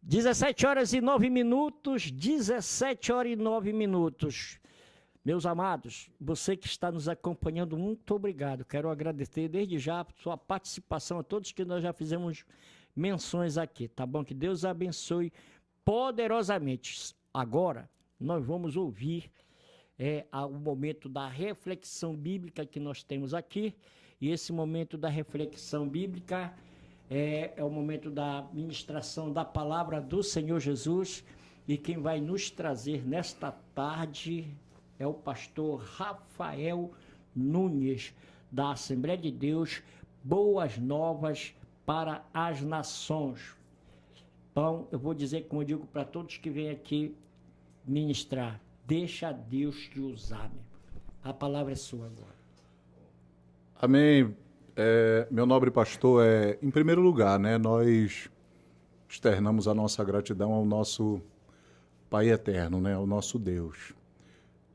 17h09, 17h09. Meus amados, você que está nos acompanhando, muito obrigado. Quero agradecer desde já a sua participação, a todos que nós já fizemos menções aqui, tá bom? Que Deus abençoe poderosamente. Agora, nós vamos ouvir o momento da reflexão bíblica que nós temos aqui. E esse momento da reflexão bíblica é o momento da ministração da palavra do Senhor Jesus. E quem vai nos trazer nesta tarde é o pastor Rafael Nunes, da Assembleia de Deus, Boas Novas para as Nações. Então, eu vou dizer, como eu digo para todos que vêm aqui ministrar, deixa Deus te usar, meu. A palavra é sua agora. Amém. Meu nobre pastor, em primeiro lugar, né, nós externamos a nossa gratidão ao nosso Pai Eterno, né, ao nosso Deus.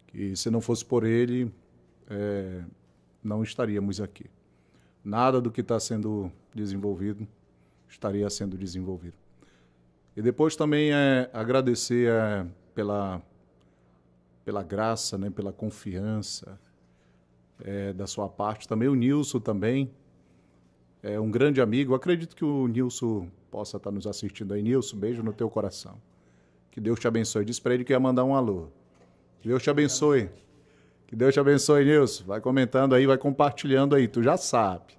Que se não fosse por Ele, não estaríamos aqui. Nada do que está sendo desenvolvido estaria sendo desenvolvido. E depois também agradecer pela graça, né, pela confiança da sua parte. Também o Nilson também é um grande amigo. Eu acredito que o Nilson possa estar nos assistindo aí. Nilson, beijo no teu coração. Que Deus te abençoe. Diz para ele que ia mandar um alô. Que Deus te abençoe. Que Deus te abençoe, Nilson. Vai comentando aí, vai compartilhando aí, tu já sabe.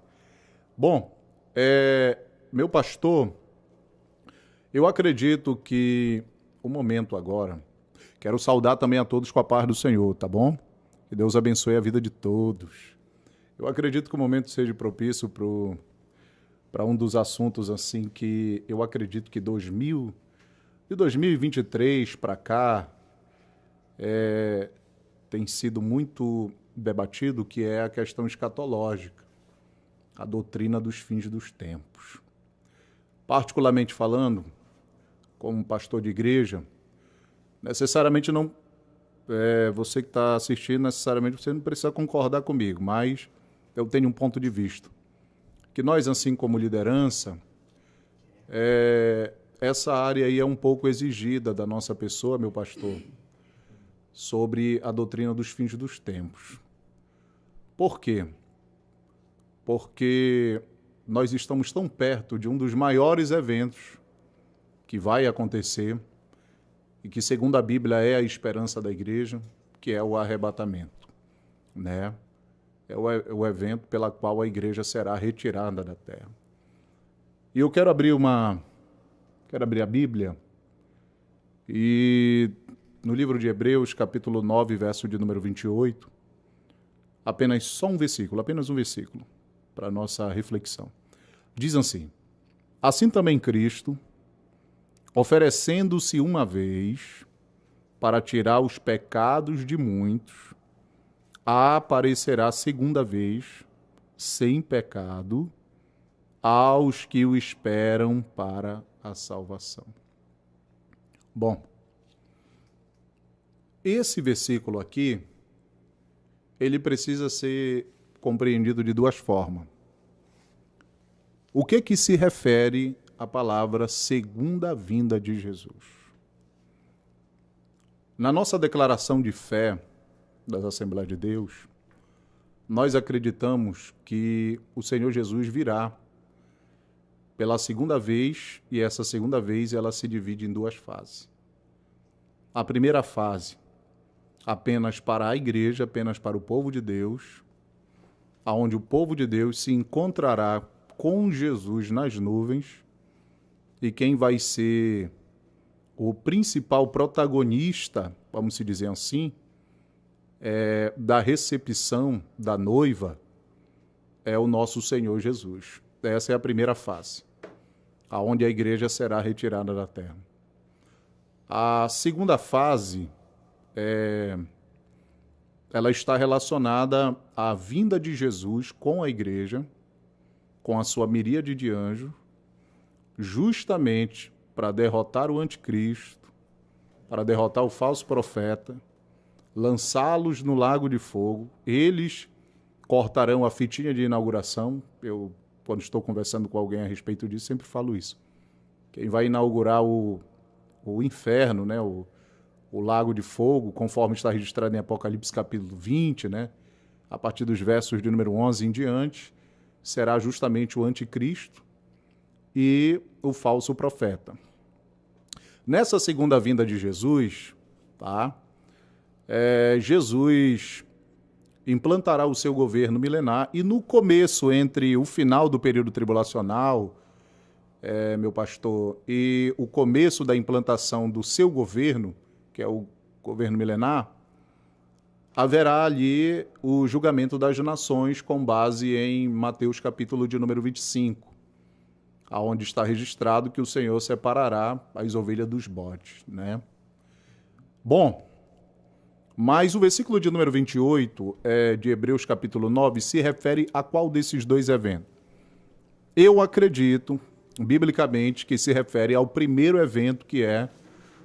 Bom, meu pastor, eu acredito que o momento agora, quero saudar também a todos com a paz do Senhor, tá bom? Que Deus abençoe a vida de todos. Eu acredito que o momento seja propício para um dos assuntos assim que eu acredito que de 2023 para cá, tem sido muito debatido, que é a questão escatológica, a doutrina dos fins dos tempos. Particularmente falando, como pastor de igreja, necessariamente não, você que está assistindo, necessariamente você não precisa concordar comigo, mas eu tenho um ponto de vista. Que nós, assim como liderança, essa área aí é um pouco exigida da nossa pessoa, meu pastor, sobre a doutrina dos fins dos tempos. Por quê? Porque nós estamos tão perto de um dos maiores eventos que vai acontecer e que, segundo a Bíblia, é a esperança da igreja, que é o arrebatamento, né? É o evento pela qual a igreja será retirada da terra. E eu quero abrir a Bíblia e no livro de Hebreus, capítulo 9, verso de número 28, apenas um versículo para a nossa reflexão. Diz assim: assim também Cristo, oferecendo-se uma vez para tirar os pecados de muitos, aparecerá segunda vez, sem pecado, aos que o esperam para a salvação. Bom, esse versículo aqui, ele precisa ser compreendido de duas formas. O que se refere à palavra segunda vinda de Jesus? Na nossa declaração de fé das Assembleias de Deus, nós acreditamos que o Senhor Jesus virá pela segunda vez, e essa segunda vez ela se divide em duas fases. A primeira fase, apenas para a igreja, apenas para o povo de Deus, aonde o povo de Deus se encontrará com Jesus nas nuvens, e quem vai ser o principal protagonista, vamos se dizer assim, da recepção da noiva, é o nosso Senhor Jesus. Essa é a primeira fase, aonde a igreja será retirada da terra. A segunda fase, ela está relacionada à vinda de Jesus com a igreja, com a sua miríade de anjos, justamente para derrotar o anticristo, para derrotar o falso profeta, lançá-los no lago de fogo. Eles cortarão a fitinha de inauguração. Eu, quando estou conversando com alguém a respeito disso, sempre falo isso. quem vai inaugurar o inferno, né? O lago de fogo, conforme está registrado em Apocalipse capítulo 20, né? A partir dos versos de número 11 em diante, será justamente o anticristo e o falso profeta. Nessa segunda vinda de Jesus, tá? Jesus implantará o seu governo milenar e no começo, entre o final do período tribulacional, meu pastor, e o começo da implantação do seu governo, que é o governo milenar, haverá ali o julgamento das nações com base em Mateus capítulo de número 25, aonde está registrado que o Senhor separará as ovelhas dos bodes, né? Bom, mas o versículo de número 28 de Hebreus capítulo 9 se refere a qual desses dois eventos? Eu acredito, biblicamente, que se refere ao primeiro evento, que é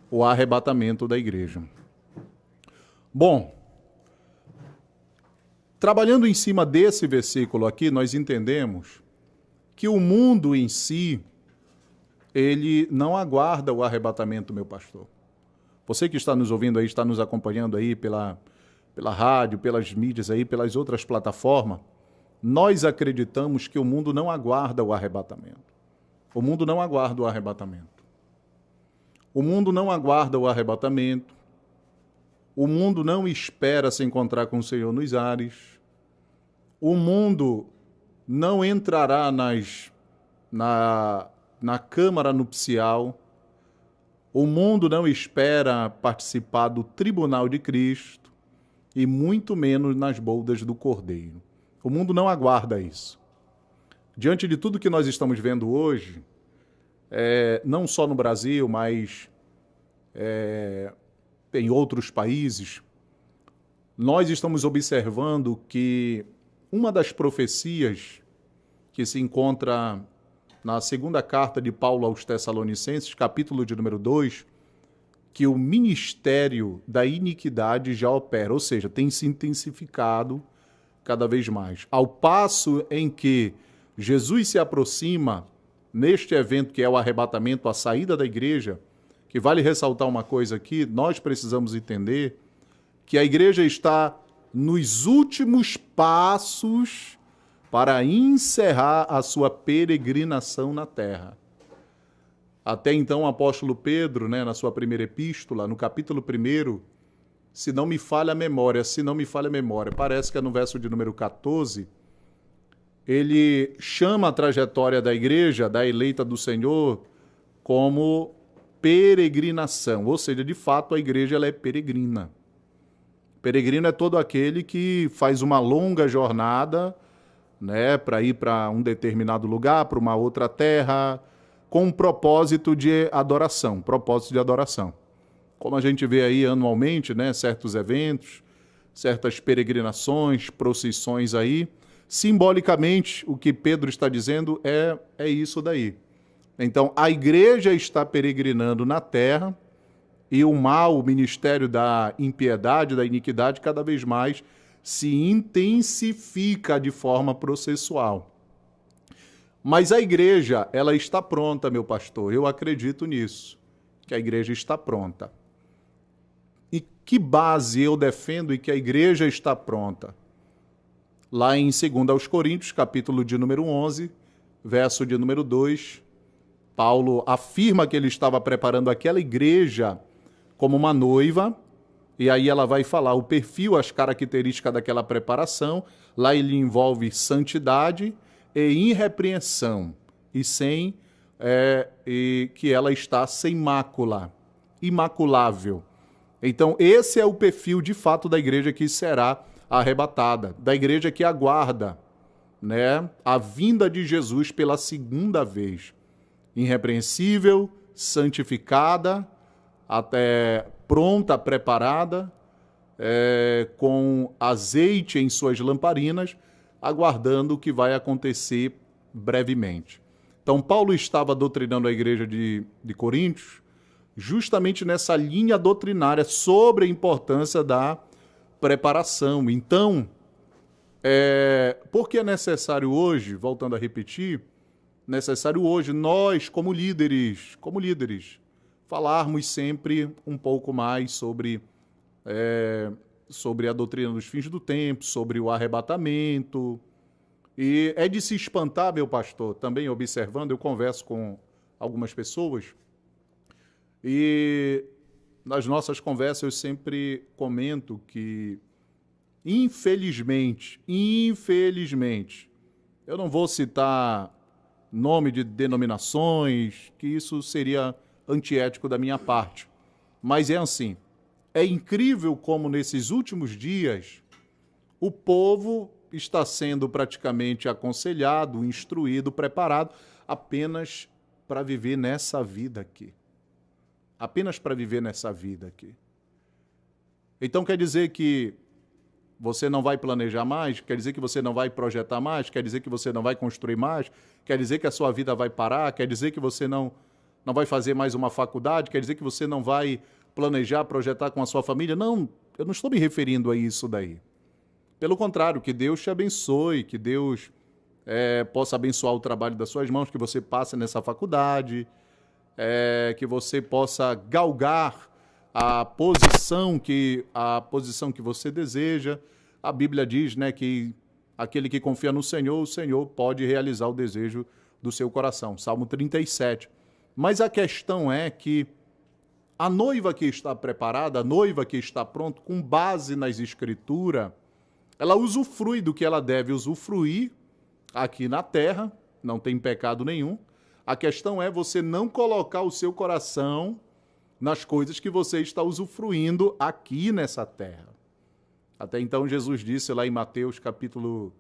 o arrebatamento da igreja. Bom, trabalhando em cima desse versículo aqui, nós entendemos que o mundo em si, ele não aguarda o arrebatamento, meu pastor. Você que está nos ouvindo aí, está nos acompanhando aí pela rádio, pelas mídias aí, pelas outras plataformas, nós acreditamos que o mundo não aguarda o arrebatamento. O mundo não aguarda o arrebatamento. O mundo não aguarda o arrebatamento. O mundo não espera se encontrar com o Senhor nos ares. O mundo não entrará na câmara nupcial. O mundo não espera participar do tribunal de Cristo e muito menos nas bodas do Cordeiro. O mundo não aguarda isso. Diante de tudo que nós estamos vendo hoje, não só no Brasil, mas em outros países, nós estamos observando que uma das profecias que se encontra na segunda carta de Paulo aos Tessalonicenses, capítulo de número 2, que o ministério da iniquidade já opera, ou seja, tem se intensificado cada vez mais. Ao passo em que Jesus se aproxima neste evento que é o arrebatamento, a saída da igreja, que vale ressaltar uma coisa aqui, nós precisamos entender que a igreja está nos últimos passos para encerrar a sua peregrinação na terra. Até então, o apóstolo Pedro, né, na sua primeira epístola, no capítulo 1, se não me falha a memória, parece que é no verso de número 14, ele chama a trajetória da igreja, da eleita do Senhor, como peregrinação, ou seja, de fato a igreja ela é peregrina. Peregrino é todo aquele que faz uma longa jornada, né, para ir para um determinado lugar, para uma outra terra, com um propósito de adoração, Como a gente vê aí anualmente, né, certos eventos, certas peregrinações, procissões aí, simbolicamente o que Pedro está dizendo é isso daí. Então, a igreja está peregrinando na terra e o mal, o ministério da impiedade, da iniquidade, cada vez mais se intensifica de forma processual. Mas a igreja, ela está pronta, meu pastor. Eu acredito nisso, que a igreja está pronta. E que base eu defendo e que a igreja está pronta? Lá em 2 Coríntios, capítulo de número 11, verso de número 2, Paulo afirma que ele estava preparando aquela igreja como uma noiva, e aí ela vai falar o perfil, as características daquela preparação. Lá ele envolve santidade e irrepreensão, e que ela está sem mácula, imaculável. Então esse é o perfil de fato da igreja que será arrebatada, da igreja que aguarda, né, a vinda de Jesus pela segunda vez. Irrepreensível, santificada, até pronta, preparada, com azeite em suas lamparinas, aguardando o que vai acontecer brevemente. Então, Paulo estava doutrinando a igreja de Coríntios justamente nessa linha doutrinária sobre a importância da preparação. Então, por que é necessário hoje, voltando a repetir, necessário hoje nós, como líderes, falarmos sempre um pouco mais sobre a doutrina dos fins do tempo, sobre o arrebatamento. E é de se espantar, meu pastor, também observando, eu converso com algumas pessoas e nas nossas conversas eu sempre comento que, infelizmente, eu não vou citar nome de denominações, que isso seria antiético da minha parte, mas é assim, é incrível como nesses últimos dias o povo está sendo praticamente aconselhado, instruído, preparado apenas para viver nessa vida aqui. Apenas para viver nessa vida aqui. Então quer dizer que você não vai planejar mais? Quer dizer que você não vai projetar mais? Quer dizer que você não vai construir mais? Quer dizer que a sua vida vai parar? Quer dizer que você não vai fazer mais uma faculdade? Quer dizer que você não vai planejar, projetar com a sua família? Não, eu não estou me referindo a isso daí. Pelo contrário, que Deus te abençoe, que Deus possa abençoar o trabalho das suas mãos, que você passe nessa faculdade, que você possa galgar a posição que você deseja. A Bíblia diz, né, que aquele que confia no Senhor, o Senhor pode realizar o desejo do seu coração. Salmo 37. Mas a questão é que a noiva que está preparada, a noiva que está pronta, com base nas Escrituras, ela usufrui do que ela deve usufruir aqui na terra, não tem pecado nenhum. A questão é você não colocar o seu coração nas coisas que você está usufruindo aqui nessa terra. Até então Jesus disse lá em Mateus, capítulo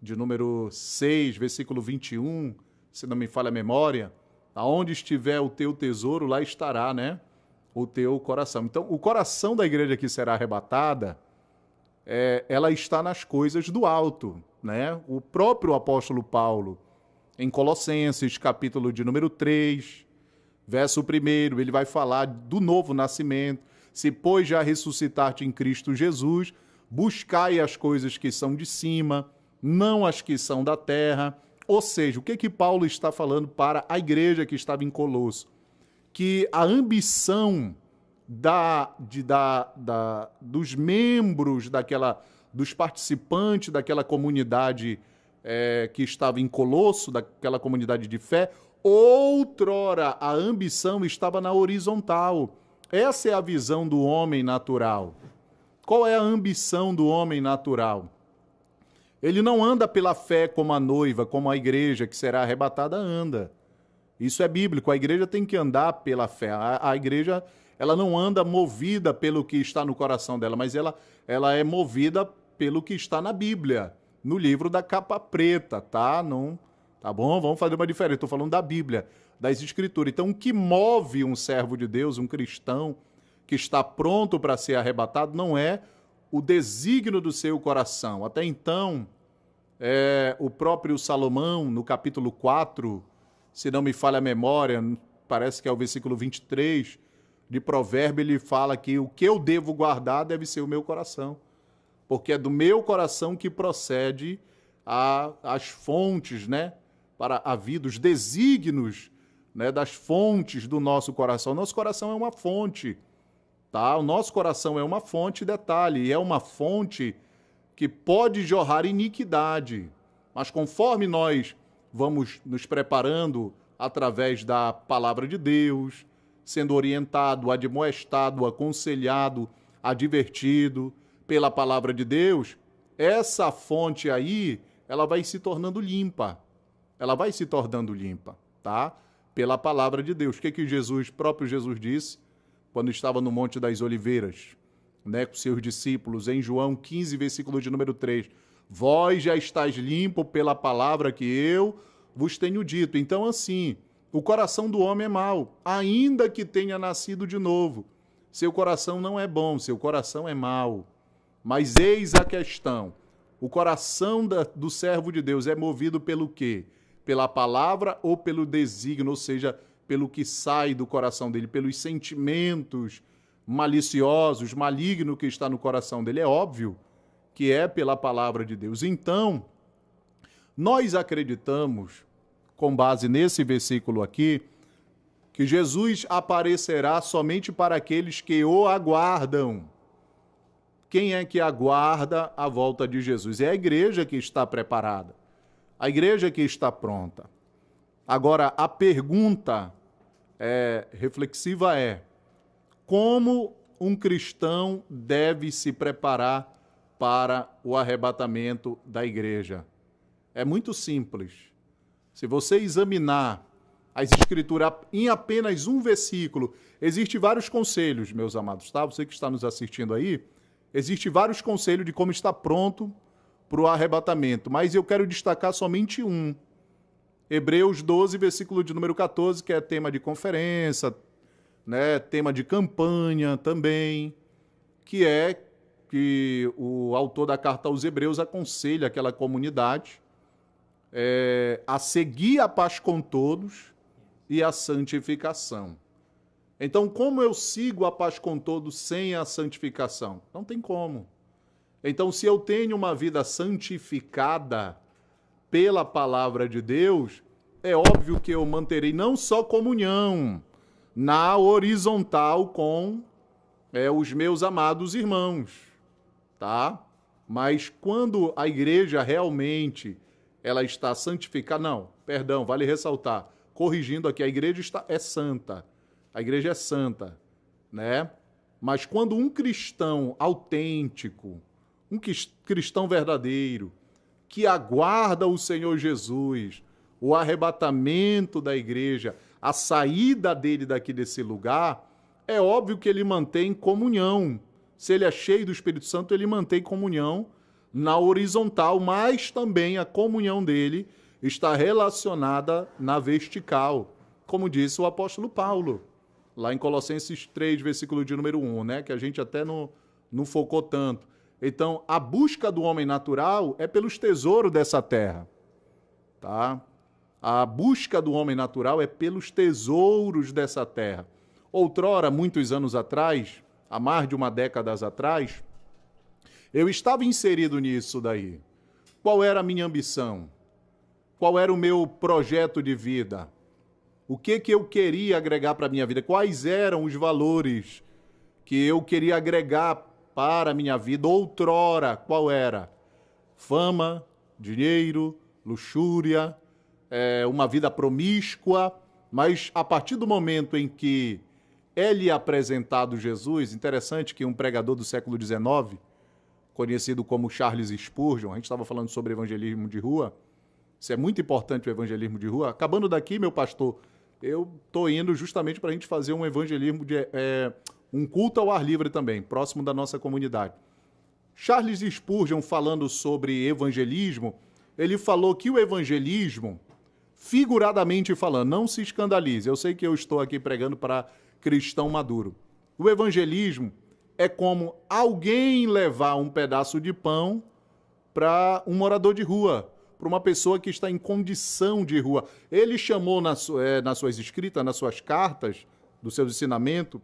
de número 6, versículo 21, se não me falha a memória, aonde estiver o teu tesouro, lá estará, né, o teu coração. Então, o coração da igreja que será arrebatada, ela está nas coisas do alto, né? O próprio apóstolo Paulo, em Colossenses, capítulo de número 3, verso 1, ele vai falar do novo nascimento. Se, pois, já ressuscitaste em Cristo Jesus, buscai as coisas que são de cima, não as que são da terra. Ou seja, o que Paulo está falando para a igreja que estava em Colosso? Que a ambição dos membros dos participantes daquela comunidade que estava em Colosso, daquela comunidade de fé, outrora a ambição estava na horizontal. Essa é a visão do homem natural. Qual é a ambição do homem natural? Ele não anda pela fé como a noiva, como a igreja que será arrebatada anda. Isso é bíblico, a igreja tem que andar pela fé. A igreja, ela não anda movida pelo que está no coração dela, mas ela é movida pelo que está na Bíblia, no livro da capa preta, tá? Não, tá bom? Vamos fazer uma diferença. Estou falando da Bíblia, das Escrituras. Então, o que move um servo de Deus, um cristão, que está pronto para ser arrebatado, não é o desígnio do seu coração. Até então, o próprio Salomão, no capítulo 4, se não me falha a memória, parece que é o versículo 23 de Provérbio, ele fala que o que eu devo guardar deve ser o meu coração, porque é do meu coração que procede as fontes, né, para a vida, os desígnios, né, das fontes do nosso coração. Nosso coração é uma fonte, tá? O nosso coração é uma fonte, detalhe, é uma fonte que pode jorrar iniquidade, mas conforme nós vamos nos preparando através da palavra de Deus, sendo orientado, admoestado, aconselhado, advertido pela palavra de Deus, essa fonte aí, ela vai se tornando limpa. Ela vai se tornando limpa, tá? Pela palavra de Deus. O que próprio Jesus disse quando estava no Monte das Oliveiras, né, com seus discípulos, em João 15, versículo de número 3. Vós já estáis limpo pela palavra que eu vos tenho dito. Então, assim, o coração do homem é mau, ainda que tenha nascido de novo. Seu coração não é bom, seu coração é mau. Mas eis a questão. O coração do servo de Deus é movido pelo quê? Pela palavra ou pelo desígnio, ou seja, pelo que sai do coração dele, pelos sentimentos maliciosos, malignos que está no coração dele. É óbvio que é pela palavra de Deus. Então, nós acreditamos, com base nesse versículo aqui, que Jesus aparecerá somente para aqueles que o aguardam. Quem é que aguarda a volta de Jesus? É a igreja que está preparada, a igreja que está pronta. Agora, a pergunta reflexiva é: como um cristão deve se preparar para o arrebatamento da igreja? É muito simples. Se você examinar as Escrituras em apenas um versículo, existem vários conselhos, meus amados, tá? Você que está nos assistindo aí, existem vários conselhos de como estar pronto para o arrebatamento, mas eu quero destacar somente um. Hebreus 12, versículo de número 14, que é tema de conferência, né, tema de campanha também, que é que o autor da carta aos Hebreus aconselha aquela comunidade a seguir a paz com todos e a santificação. Então, como eu sigo a paz com todos sem a santificação? Não tem como. Então, se eu tenho uma vida santificada pela palavra de Deus, é óbvio que eu manterei não só comunhão na horizontal com os meus amados irmãos, tá? Mas quando a igreja realmente ela está santificada, não, perdão, vale ressaltar, corrigindo aqui, a igreja é santa, a igreja é santa, né? Mas quando um cristão autêntico, um cristão verdadeiro, que aguarda o Senhor Jesus, o arrebatamento da igreja, a saída dele daqui desse lugar, é óbvio que ele mantém comunhão. Se ele é cheio do Espírito Santo, ele mantém comunhão na horizontal, mas também a comunhão dele está relacionada na vertical, como disse o apóstolo Paulo, lá em Colossenses 3, versículo de número 1, né? Que a gente até não focou tanto. Então, a busca do homem natural é pelos tesouros dessa terra, tá? A busca do homem natural é pelos tesouros dessa terra. Outrora, muitos anos atrás, há mais de uma década atrás, eu estava inserido nisso daí. Qual era a minha ambição? Qual era o meu projeto de vida? O que eu queria agregar para a minha vida? Quais eram os valores que eu queria agregar para a minha vida? Outrora, qual era? Fama, dinheiro, luxúria, uma vida promíscua. Mas a partir do momento em que é lhe apresentado Jesus, interessante que um pregador do século XIX, conhecido como Charles Spurgeon, a gente estava falando sobre evangelismo de rua, isso é muito importante, o evangelismo de rua. Acabando daqui, meu pastor, eu estou indo justamente para a gente fazer um evangelismo, um culto ao ar livre também, próximo da nossa comunidade. Charles Spurgeon, falando sobre evangelismo, ele falou que o evangelismo, figuradamente falando, não se escandalize, eu sei que eu estou aqui pregando para cristão maduro. O evangelismo é como alguém levar um pedaço de pão para um morador de rua, para uma pessoa que está em condição de rua. Ele chamou nas suas escritas, nas suas cartas, do seu ensinamento,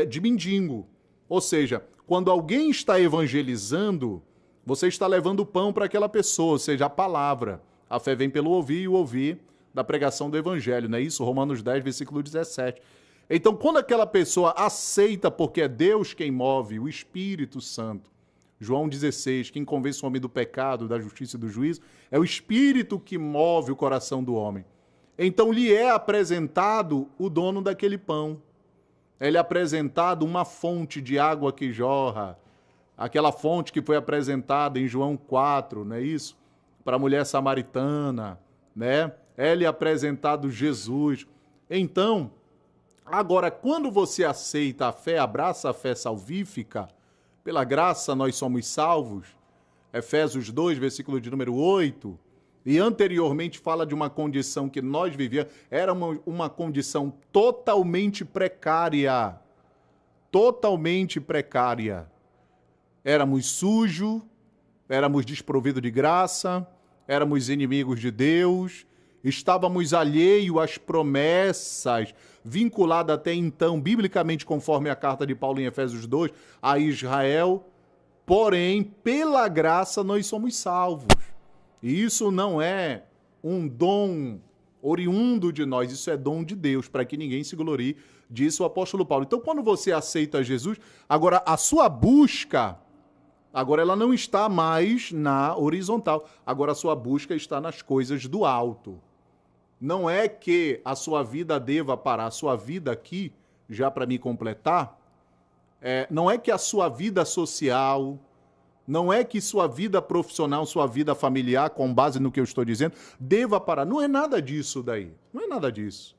de mendigo. Ou seja, quando alguém está evangelizando, você está levando pão para aquela pessoa, ou seja, a palavra. A fé vem pelo ouvir e o ouvir da pregação do evangelho, não é isso? Romanos 10, versículo 17. Então, quando aquela pessoa aceita, porque é Deus quem move, o Espírito Santo, João 16, quem convence o homem do pecado, da justiça e do juízo, é o Espírito que move o coração do homem. Então, lhe é apresentado o dono daquele pão. Ele é apresentado uma fonte de água que jorra, aquela fonte que foi apresentada em João 4, não é isso? Para a mulher samaritana, né? É-lhe apresentado Jesus. Então, agora, quando você aceita a fé, abraça a fé salvífica, pela graça nós somos salvos, Efésios 2, versículo de número 8, e anteriormente fala de uma condição que nós vivíamos, era uma condição totalmente precária, totalmente precária. Éramos sujos, éramos desprovidos de graça, éramos inimigos de Deus, estávamos alheios às promessas, vinculada até então, biblicamente, conforme a carta de Paulo em Efésios 2, a Israel. Porém, pela graça, nós somos salvos. E isso não é um dom oriundo de nós, isso é dom de Deus, para que ninguém se glorie, disse o apóstolo Paulo. Então, quando você aceita Jesus, agora a sua busca, agora ela não está mais na horizontal, agora a sua busca está nas coisas do alto. Não é que a sua vida deva parar, a sua vida aqui, já para me completar, não é que a sua vida social, não é que sua vida profissional, sua vida familiar, com base no que eu estou dizendo, deva parar. Não é nada disso daí. Não é nada disso.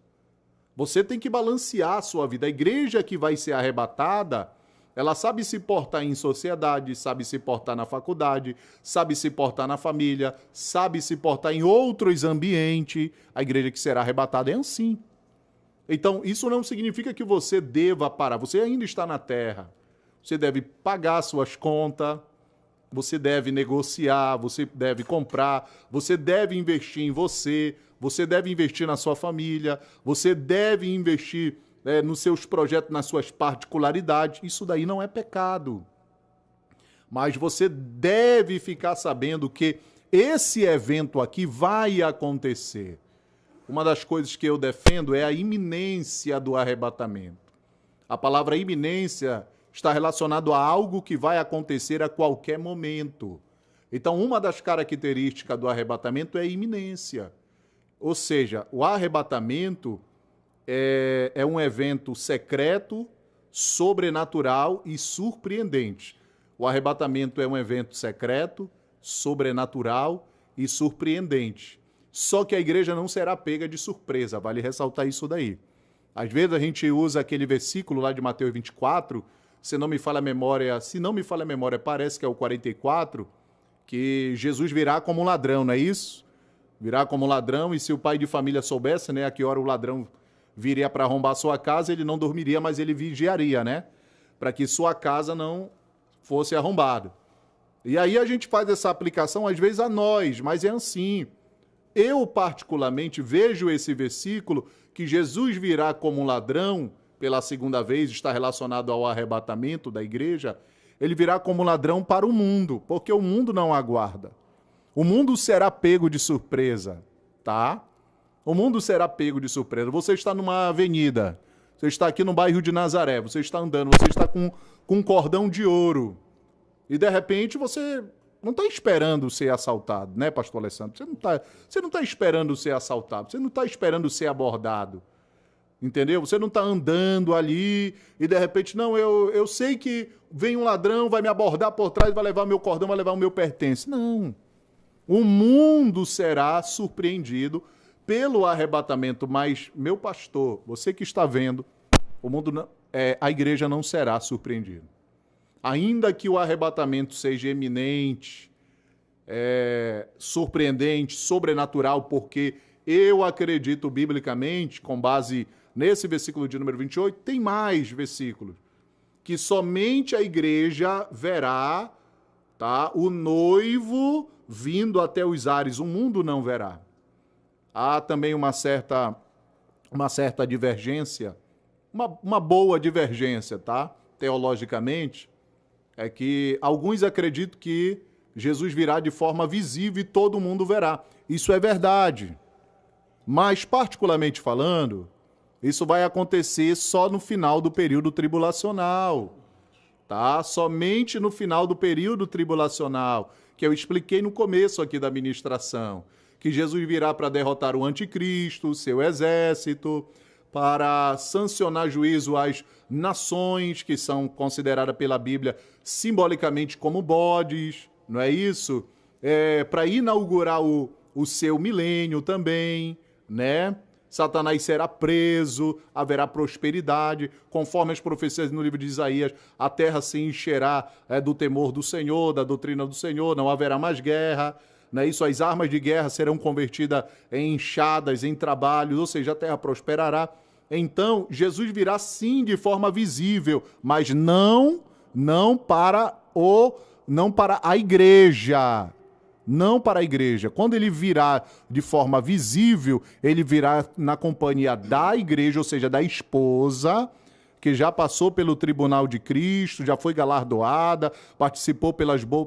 Você tem que balancear a sua vida. A igreja que vai ser arrebatada, ela sabe se portar em sociedade, sabe se portar na faculdade, sabe se portar na família, sabe se portar em outros ambientes. A igreja que será arrebatada é assim. Então, isso não significa que você deva parar. Você ainda está na terra. Você deve pagar suas contas, você deve negociar, você deve comprar, você deve investir em você, você deve investir na sua família, você deve investir nos seus projetos, nas suas particularidades. Isso daí não é pecado. Mas você deve ficar sabendo que esse evento aqui vai acontecer. Uma das coisas que eu defendo é a iminência do arrebatamento. A palavra iminência está relacionado a algo que vai acontecer a qualquer momento. Então, uma das características do arrebatamento é a iminência. Ou seja, o arrebatamento é um evento secreto, sobrenatural e surpreendente. O arrebatamento é um evento secreto, sobrenatural e surpreendente. Só que a igreja não será pega de surpresa, vale ressaltar isso daí. Às vezes a gente usa aquele versículo lá de Mateus 24, se não me falha a memória, parece que é o 44, que Jesus virá como um ladrão, não é isso? Virá como um ladrão, e se o pai de família soubesse, né, a que hora o ladrão viria para arrombar sua casa, ele não dormiria, mas ele vigiaria, né? Para que sua casa não fosse arrombada. E aí a gente faz essa aplicação, às vezes, a nós, mas é assim. Eu, particularmente, vejo esse versículo que Jesus virá como um ladrão, pela segunda vez, está relacionado ao arrebatamento da igreja, ele virá como um ladrão para o mundo, porque o mundo não aguarda. O mundo será pego de surpresa, tá? O mundo será pego de surpresa. Você está numa avenida, você está aqui no bairro de Nazaré, você está andando, você está com um cordão de ouro, e de repente você não está esperando ser assaltado, né, pastor Alessandro? Você não tá esperando ser assaltado, você não está esperando ser abordado, entendeu? Você não está andando ali e de repente, não, eu sei que vem um ladrão, vai me abordar por trás, vai levar meu cordão, vai levar o meu pertence. Não. O mundo será surpreendido pelo arrebatamento, mas, meu pastor, você que está vendo, o mundo não, a igreja não será surpreendida. Ainda que o arrebatamento seja eminente, surpreendente, sobrenatural, porque eu acredito biblicamente, com base nesse versículo de número 28, tem mais versículos, que somente a igreja verá, tá, o noivo vindo até os ares, o mundo não verá. Há também uma certa divergência, uma boa divergência, tá, teologicamente, é que alguns acreditam que Jesus virá de forma visível e todo mundo verá. Isso é verdade. Mas, particularmente falando, isso vai acontecer só no final do período tribulacional. Tá? Somente no final do período tribulacional, que eu expliquei no começo aqui da ministração, que Jesus virá para derrotar o anticristo, o seu exército, para sancionar juízo às nações que são consideradas pela Bíblia simbolicamente como bodes, não é isso? Para inaugurar o seu milênio também, né? Satanás será preso, haverá prosperidade, conforme as profecias no livro de Isaías, a terra se encherá do temor do Senhor, da doutrina do Senhor, não haverá mais guerra, não é isso? As armas de guerra serão convertidas em enxadas, em trabalhos, ou seja, a terra prosperará. Então, Jesus virá sim de forma visível, mas não para a igreja. Não para a igreja. Quando ele virá de forma visível, ele virá na companhia da igreja, ou seja, da esposa, que já passou pelo tribunal de Cristo, já foi galardoada,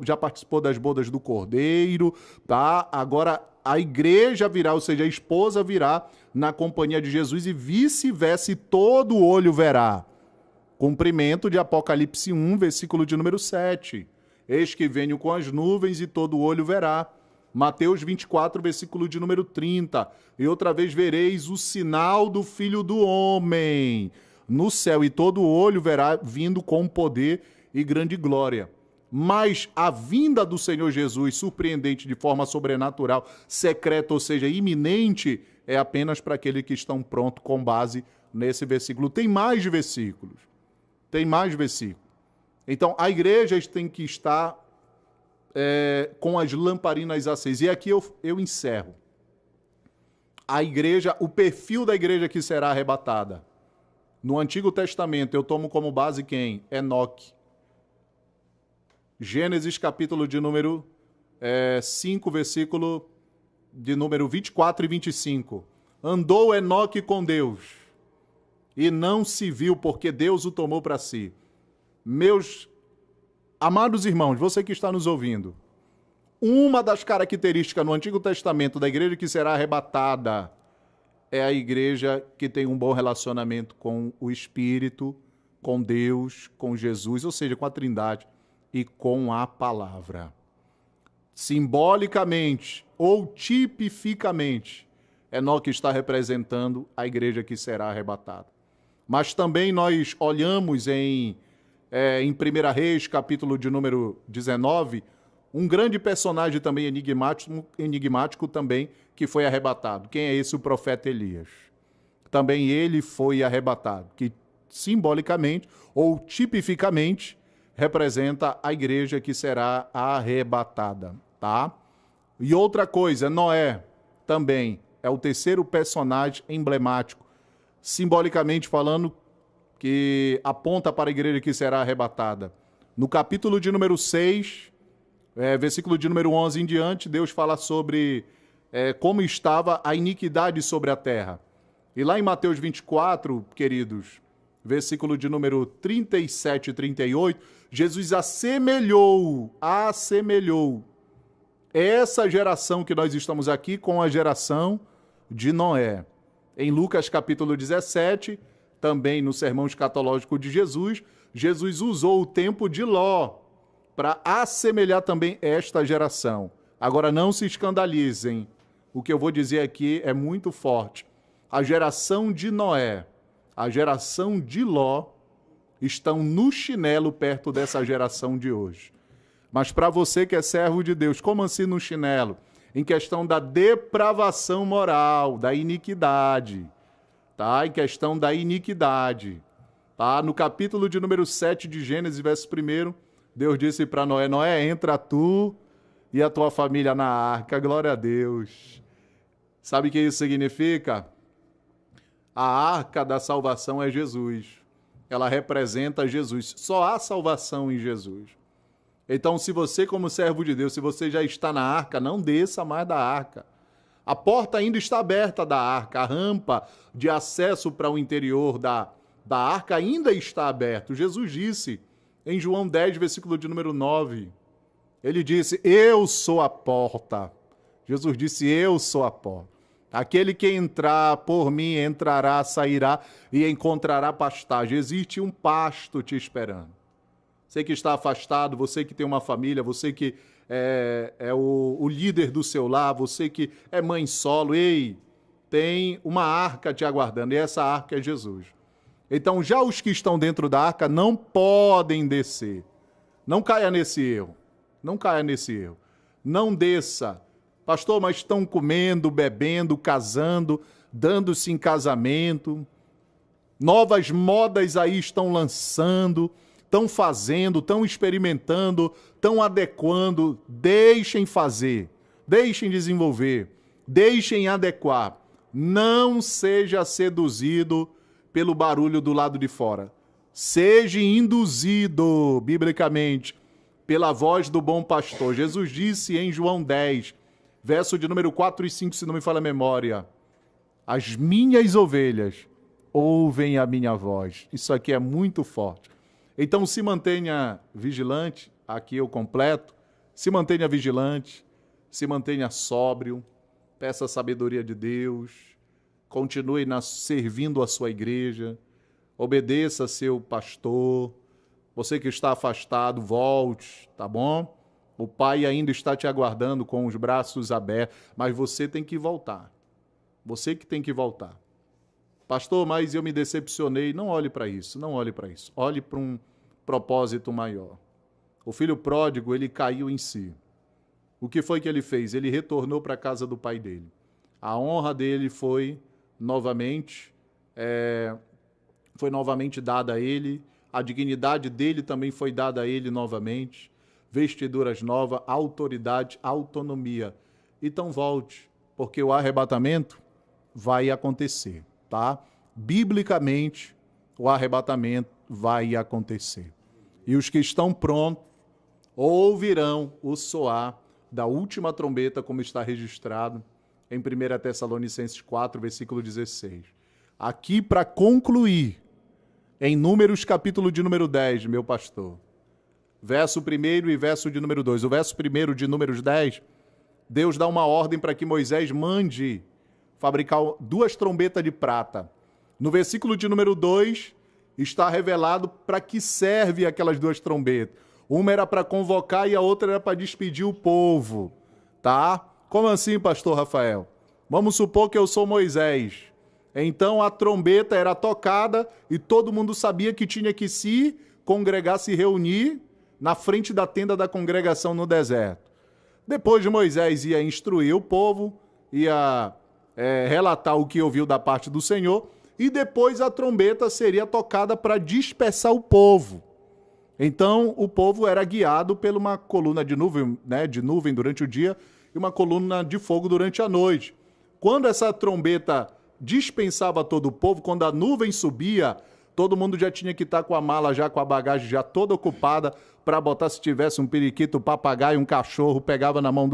já participou das bodas do Cordeiro, tá? Agora a igreja virá, ou seja, a esposa virá na companhia de Jesus e vice-versa, e todo olho verá. Cumprimento de Apocalipse 1, versículo de número 7. Eis que venho com as nuvens e todo olho verá. Mateus 24, versículo de número 30. E outra vez vereis o sinal do Filho do Homem no céu, e todo olho verá vindo com poder e grande glória. Mas a vinda do Senhor Jesus, surpreendente de forma sobrenatural, secreta, ou seja, iminente, é apenas para aqueles que estão prontos com base nesse versículo. Tem mais versículos. Tem mais versículos. Então, a igreja tem que estar com as lamparinas acesas. E aqui eu encerro. A igreja, o perfil da igreja que será arrebatada. No Antigo Testamento, eu tomo como base quem? Enoque. Gênesis, capítulo de número 5, versículo de número 24 e 25. Andou Enoque com Deus, e não se viu, porque Deus o tomou para si. Meus amados irmãos, você que está nos ouvindo, uma das características no Antigo Testamento da igreja que será arrebatada é a igreja que tem um bom relacionamento com o Espírito, com Deus, com Jesus, ou seja, com a Trindade e com a palavra. Simbolicamente ou tipificamente, Enoque está representando a igreja que será arrebatada. Mas também nós olhamos em 1 Reis, capítulo de número 19, um grande personagem também enigmático também, que foi arrebatado. Quem é esse? O profeta Elias. Também ele foi arrebatado, que simbolicamente ou tipificamente representa a igreja que será arrebatada, tá? E outra coisa, Noé também é o terceiro personagem emblemático, simbolicamente falando, que aponta para a igreja que será arrebatada. No capítulo de número 6, versículo de número 11 em diante, Deus fala sobre como estava a iniquidade sobre a terra. E lá em Mateus 24, queridos, versículo de número 37 e 38, Jesus assemelhou essa geração que nós estamos aqui com a geração de Noé. Em Lucas capítulo 17, também no sermão escatológico de Jesus, Jesus usou o tempo de Ló para assemelhar também esta geração. Agora não se escandalizem, o que eu vou dizer aqui é muito forte. A geração de Noé, a geração de Ló, estão no chinelo perto dessa geração de hoje. Mas para você que é servo de Deus, como assim no chinelo? Em questão da depravação moral, da iniquidade, tá? Em questão da iniquidade, tá? No capítulo de número 7 de Gênesis, verso 1, Deus disse para Noé, Noé, entra tu e a tua família na arca, glória a Deus. Sabe o que isso significa? A arca da salvação é Jesus. Ela representa Jesus. Só há salvação em Jesus. Então, se você, como servo de Deus, se você já está na arca, não desça mais da arca. A porta ainda está aberta da arca, a rampa de acesso para o interior da arca ainda está aberta. Jesus disse em João 10, versículo de número 9, ele disse, eu sou a porta. Jesus disse, eu sou a porta. Aquele que entrar por mim entrará, sairá e encontrará pastagem. Existe um pasto te esperando. Você que está afastado, você que tem uma família, você que é o líder do seu lar, você que é mãe solo, tem uma arca te aguardando, e essa arca é Jesus. Então, já os que estão dentro da arca não podem descer. Não caia nesse erro. Não caia nesse erro. Não desça. Pastor, mas estão comendo, bebendo, casando, dando-se em casamento. Novas modas aí estão lançando, estão fazendo, estão experimentando, estão adequando. Deixem fazer, deixem desenvolver, deixem adequar. Não seja seduzido pelo barulho do lado de fora. Seja induzido, biblicamente, pela voz do bom pastor. Jesus disse em João 10, verso de número 4 e 5, se não me falha a memória, as minhas ovelhas ouvem a minha voz. Isso aqui é muito forte. Então se mantenha vigilante, aqui eu completo, se mantenha vigilante, se mantenha sóbrio, peça a sabedoria de Deus, continue servindo a sua igreja, obedeça seu pastor, você que está afastado, volte, tá bom? O Pai ainda está te aguardando com os braços abertos, mas você tem que voltar. Você que tem que voltar. Pastor, mas eu me decepcionei. Não olhe para isso, não olhe para isso. Olhe para um propósito maior. O filho pródigo, ele caiu em si. O que foi que ele fez? Ele retornou para a casa do pai dele. A honra dele foi novamente dada a ele. A dignidade dele também foi dada a ele novamente. Vestiduras novas, autoridade, autonomia. Então volte, porque o arrebatamento vai acontecer, tá? Biblicamente, o arrebatamento vai acontecer. E os que estão prontos ouvirão o soar da última trombeta, como está registrado em 1 Tessalonicenses 4, versículo 16. Aqui, para concluir, em Números, capítulo de número 10, meu pastor, verso 1 e verso de número 2. O verso 1 de Números 10, Deus dá uma ordem para que Moisés mande fabricar 2 trombetas de prata. No versículo de número 2, está revelado para que serve aquelas 2 trombetas. Uma era para convocar e a outra era para despedir o povo, tá? Como assim, pastor Rafael? Vamos supor que eu sou Moisés. Então a trombeta era tocada e todo mundo sabia que tinha que se congregar, se reunir na frente da tenda da congregação no deserto. Depois Moisés ia instruir o povo, ia relatar o que ouviu da parte do Senhor, e depois a trombeta seria tocada para dispersar o povo. Então o povo era guiado por uma coluna de nuvem durante o dia e uma coluna de fogo durante a noite. Quando essa trombeta dispensava todo o povo, quando a nuvem subia, todo mundo já tinha que estar com a mala, já com a bagagem já toda ocupada para botar, se tivesse um periquito, um papagaio, um cachorro, pegava na mão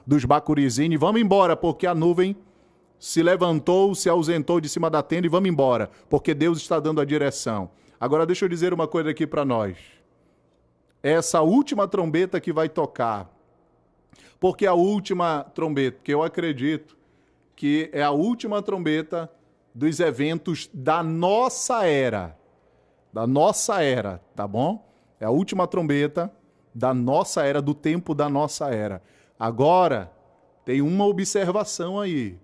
dos bacurizinhos e vamos embora, porque a nuvem se levantou, se ausentou de cima da tenda e vamos embora, porque Deus está dando a direção. Agora deixa eu dizer uma coisa aqui para nós. Essa última trombeta que vai tocar, porque a última trombeta, que eu acredito que é a última trombeta dos eventos da nossa era, tá bom? É a última trombeta da nossa era, do tempo da nossa era. Agora, tem uma observação aí.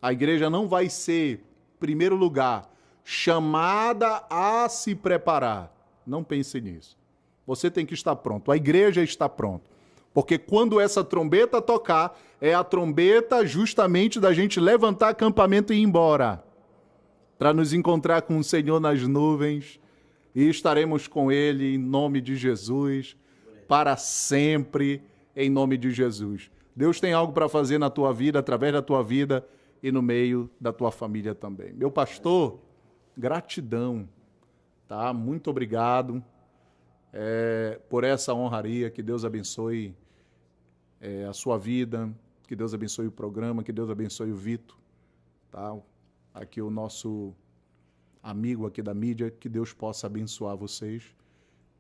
A igreja não vai ser, em primeiro lugar, chamada a se preparar. Não pense nisso. Você tem que estar pronto. A igreja está pronta. Porque quando essa trombeta tocar, é a trombeta justamente da gente levantar acampamento e ir embora. Para nos encontrar com o Senhor nas nuvens. E estaremos com Ele em nome de Jesus. Para sempre, em nome de Jesus. Deus tem algo para fazer na tua vida, através da tua vida e no meio da tua família também. Meu pastor, gratidão. Tá? Muito obrigado por essa honraria. Que Deus abençoe a sua vida, que Deus abençoe o programa, que Deus abençoe o Vitor, tá? Aqui o nosso amigo aqui da mídia, que Deus possa abençoar vocês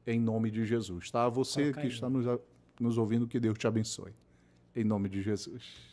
em nome de Jesus, tá? Você que está nos ouvindo, que Deus te abençoe, em nome de Jesus.